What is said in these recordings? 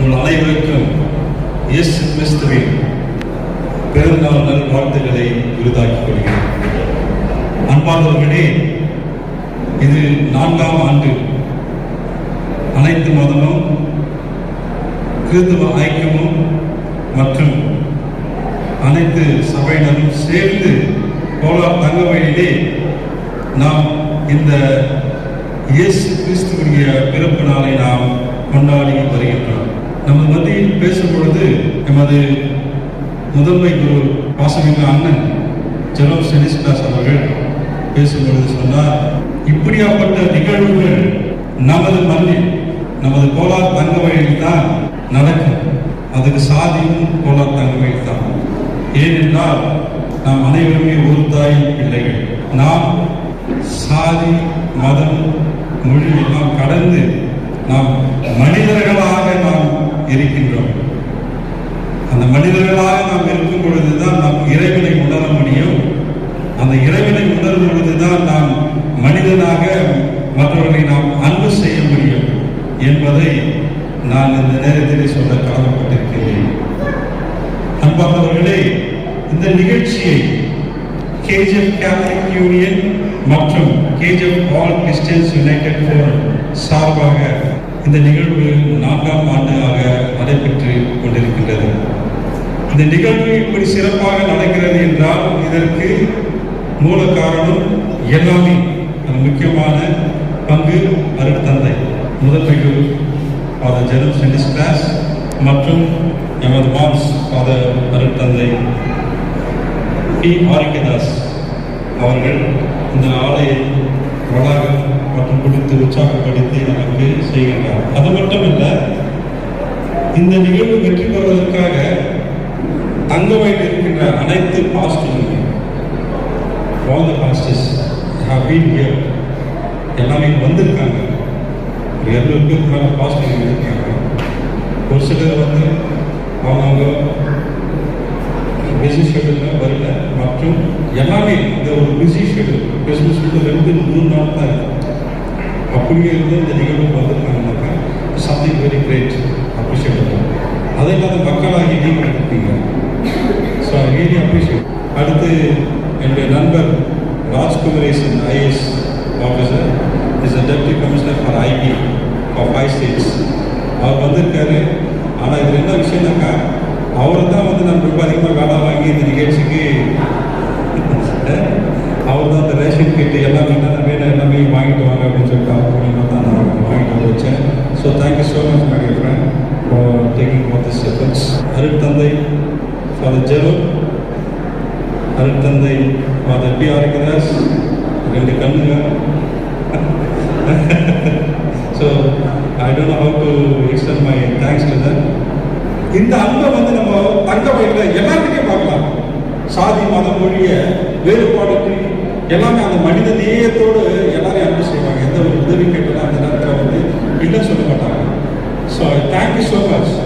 உங்கள் அனைவருக்கும் இயேசு கிறிஸ்துவின் பிறந்தநாள் நல்வாழ்த்துக்களை உரித்தாக்கிக் கொள்கிறேன். அன்பார்ந்தவர்களே, இது 4ஆம் ஆண்டு. அனைத்து மதமும் கிறிஸ்துவ ஐக்கியமும் மற்றும் அனைத்து சபையினரும் சேர்ந்து கோலார் தங்கவயலிலே நாம் இந்த இயேசு கிறிஸ்துவுடைய பிறப்பு நாளை நாம் கொண்டாடி வருகின்றோம். நமது மத்தியில் பேசும் பொழுது எமது முதன்மை குரு பாசமிகு அண்ணன் ஜெரோம் செனிஸ்டாஸ் அவர்கள் பேசும்பொழுது சொன்னார், இப்படியாப்பட்ட நிகழ்வுகள் நமது மண்ணில் நமது கோலார் தங்கவயலில் தான் நடக்கும். அதுக்கு சாதியும் கோலார் தங்கவயல் தான். ஏனென்றால் நாம் அனைவருமே ஒரு தாயின் பிள்ளைகள். நாம் சாதி மதம் மொழி எல்லாம் கடந்து நாம் மனிதர்களாக நாம் இருக்கின்றோம். அந்த மனிதர்களாக நாம் இருக்கும் பொழுதுதான் நாம் இறைவனை உணர முடியும். அந்த இறைவனை உணரும் பொழுதுதான் நாம் மனிதனாக மற்றவர்களை நாம் அன்பு செய்ய முடியும் என்பதை நான் இந்த நேரத்தில் சொல்ல கடமைப்பட்டிருக்கிறேன். அன்பார்ந்தவர்களே, இந்த நிகழ்ச்சியை KGF கேத்தலிக் யூனியன் மற்றும் KGF all Christians United forum சார்பாக இந்த நிகழ்வு 4ஆம் ஆண்டாக நடைபெற்று கொண்டிருக்கின்றது. இந்த நிகழ்வு இப்படி சிறப்பாக நடக்கிறது என்றால் இதற்கு மூல காரணம் எல்லாமே முக்கியமான பங்கு அருட்தந்தை முதன்மை குரு ஃபாதர் ஜெரோம் செனிஸ்டாஸ் மற்றும் எமது மாம்ஸ் ஃபாதர் அருட்தந்தை பி ஆரிக்கதாஸ் அவர்கள் இந்த ஆலய வளாகம் மற்றும் கொடுத்து உற்சாகப்படுத்தி நமக்கு செய்கின்றார். அது மட்டுமல்ல, இந்த நிகழ்வு வெற்றி பெறுவதற்காக தங்கவயலில் இருக்கின்ற அனைத்து பாஸ்டர்கள், all the pastors have been here, எல்லாமே வந்திருக்காங்க. 200 பேருக்கு மேலே பாஸ்டர்கள் இருக்காங்க. ஒரு சிலர் வந்து அவங்க பிஸி ஷெடியூலில் வரல. மற்றும் எல்லாமே இந்த ஒரு பிஸி ஷெடியூல் கிறிஸ்மஸ் 2-3 நாள் தான் இருக்கும். அப்படியே இருந்து இந்த நிகழ்வுக்கு வந்திருக்காங்கன்னாக்கா சம்திங் வெரி கிரேட், அப்ரிஷியேட். அதை இல்லாத மக்களாகி நீங்கள் எடுப்பீங்க. So I really appreciate. அடுத்து என்னுடைய நண்பர் ராஜ்குமரேசன் IAS officer, is a deputy commissioner for IT for 5 states. அவர் வந்திருக்காரு. ஆனால் இதில் என்ன விஷயம்னாக்கா, அவரு தான் வந்து நம்ம ரொம்ப அதிகமாக வேலை வாங்கி இந்த நிகழ்ச்சிக்கு அவர் தான் அந்த ரேஷன் கிட்டு எல்லாமே வேணும் எல்லாமே வாங்கிட்டு வாங்க அப்படின்னு சொல்லிட்டு அவர் மூலியமாக தான் நான் வாங்கிட்டு வச்சேன். So thank you so much my dear friend for taking all this efforts. அருட்தந்தை ஃபாதர் ஜெரோம், அருட்தந்தை ஃபாதர் பி ஆரிக்கதாஸ், 2 கண்ணுங்க. So I don't know how to extend my thanks to that. இந்த அன்பை வந்து நம்ம தங்கவயலில் எல்லாத்துக்கும் பார்க்கலாம். சாதி மதம் மொழிய வேறுபாடு எல்லாமே அந்த மனித நேயத்தோடு எல்லாரையும் அன்பு செய்வாங்க. எந்த ஒரு உதவி கேட்டாலும் அந்த நேரத்தில் வந்து இல்லை சொல்ல மாட்டாங்க. So thank you so much.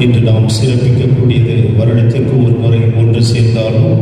இன்று நாம் சிறப்பிக்கக்கூடியது வருடத்திற்கு ஒரு முறை ஒன்று சேர்ந்தாலும்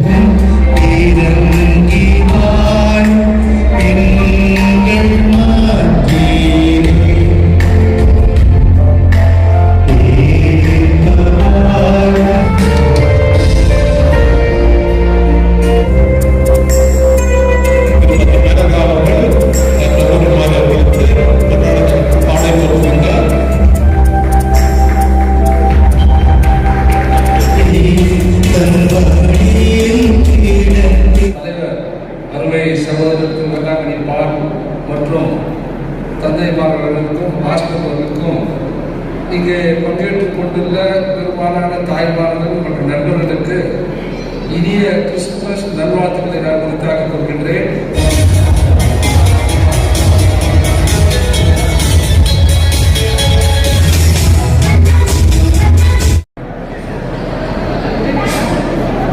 அன்புள்ள பெரும்பாலான தாய்மார்கள் மற்றும் நண்பர்களுக்கு இனிய கிறிஸ்துமஸ் நல்வாழ்த்துக்களை நான் உரித்தாக்கிக் கொள்கின்றேன்.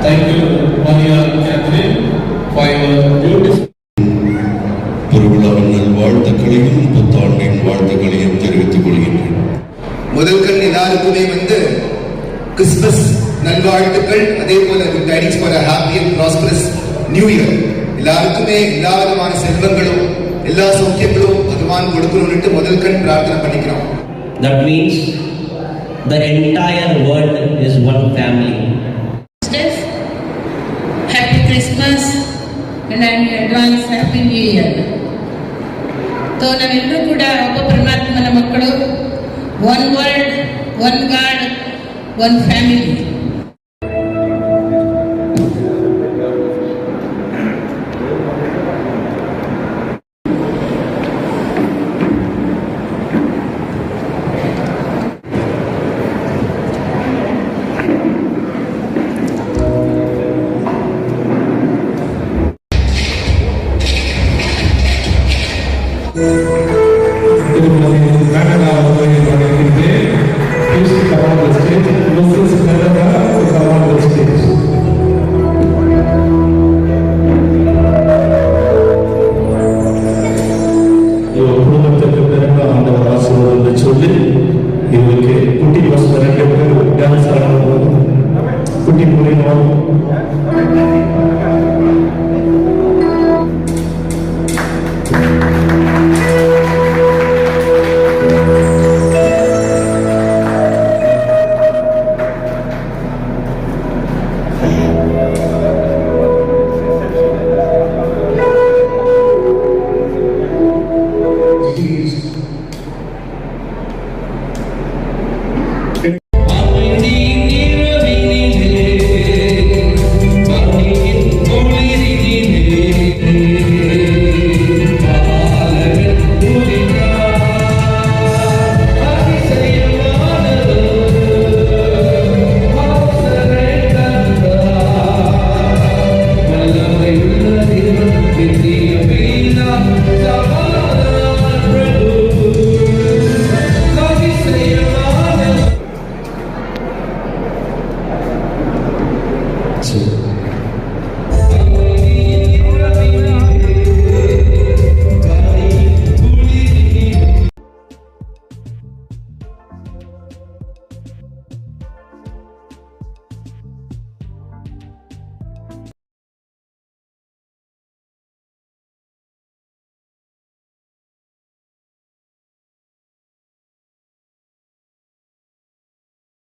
Thank you, Maria Catherine, for your beautiful. பெருவிழாவின் நல்வாழ்த்துக்களையும் புத்தாண்டின் வாழ்த்துக்களையும் தெரிவித்துக் கொள்கின்றேன். முதல் கண் எல்லாருக்குமே கிறிஸ்துமஸ் நல்வாழ்த்துக்கள், அதே போல good tidings for a happy and prosperous new year. எல்லாருக்குமே எல்லா விதமான செல்வங்களும் எல்லா சௌக்கியங்களும் பகவான் கொடுக்கணும்னு முதல் கண் பிரார்த்தனை பண்ணிக்கிறோம். That means the entire world is one family. Happy Christmas and advance Happy New Year. So ನಾವೆಲ್ಲರೂ ಕೂಡ ಒಬ್ಬ ಪರಮಾತ್ಮನ ಮಕ್ಕಳು, one world, one God, one family.